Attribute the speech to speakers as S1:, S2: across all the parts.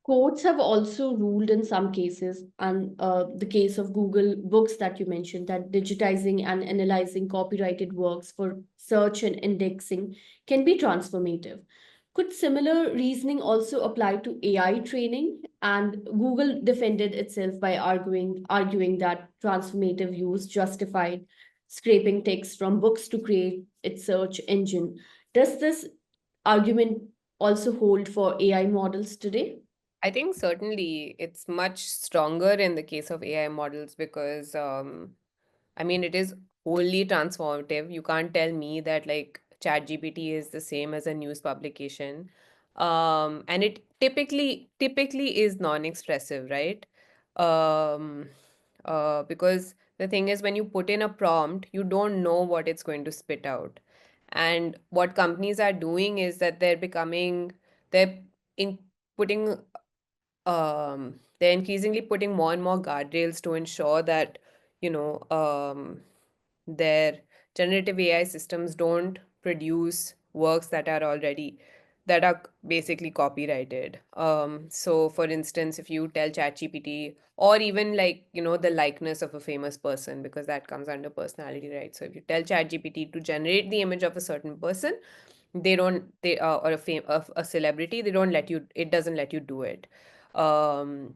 S1: Courts have also ruled in some cases, and the case of Google Books that you mentioned, that digitizing and analyzing copyrighted works for search and indexing can be transformative. Could similar reasoning also apply to AI training? And Google defended itself by arguing that transformative use justified scraping text from books to create its search engine. Does this argument also hold for AI models today?
S2: I think certainly it's much stronger in the case of AI models because I mean, it is wholly transformative. You can't tell me that like ChatGPT is the same as a news publication. And it typically is non-expressive, right? Um, because the thing is, when you put in a prompt, you don't know what it's going to spit out. And what companies are doing is that they're in putting they're increasingly putting more and more guardrails to ensure that, you know, their generative AI systems don't produce works that are basically copyrighted. So for instance, if you tell ChatGPT, or even like, the likeness of a famous person, because that comes under personality, right? So if you tell ChatGPT to generate the image of a certain person, they don't they or of a celebrity, they don't let you it doesn't let you do it. um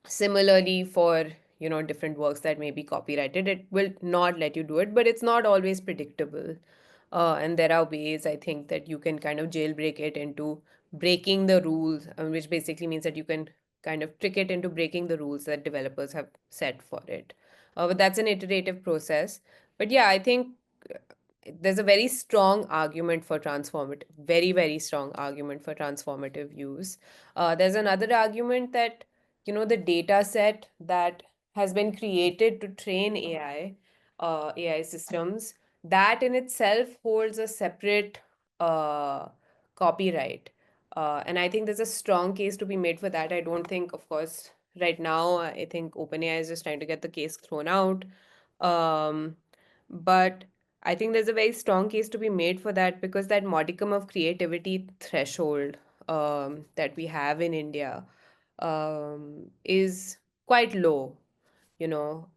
S2: Similarly, for different works that may be copyrighted, it will not let you do it, but it's not always predictable. And there are ways, I think, that you can kind of jailbreak it into breaking the rules, which basically means that you can kind of trick it into breaking the rules that developers have set for it. But that's an iterative process. But yeah, I think there's a very strong argument for transformative, very strong argument for transformative use. There's another argument that, the data set that has been created to train AI systems, that in itself holds a separate uh, copyright. And I think there's a strong case to be made for that. I don't think, of course, right now, I think OpenAI is just trying to get the case thrown out. Um, but I think there's a very strong case to be made for that, because that modicum of creativity threshold that we have in India is quite low, you know.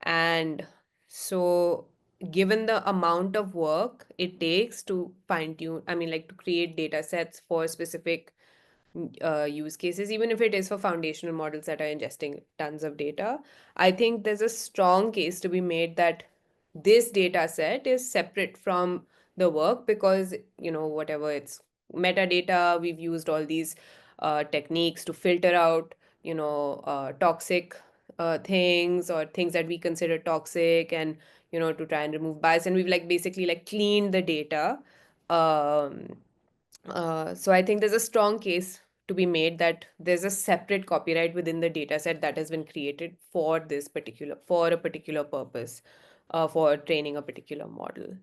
S2: And so, given the amount of work it takes to fine tune, I mean, like to create data sets for specific use cases, even if it is for foundational models that are ingesting tons of data, I think there's a strong case to be made that this data set is separate from the work, because, whatever it's metadata, we've used all these techniques to filter out, toxic things, or things that we consider toxic, and, to try and remove bias. And we've like basically like cleaned the data. Um, so I think there's a strong case to be made that there's a separate copyright within the data set that has been created for a particular purpose, for training a particular model.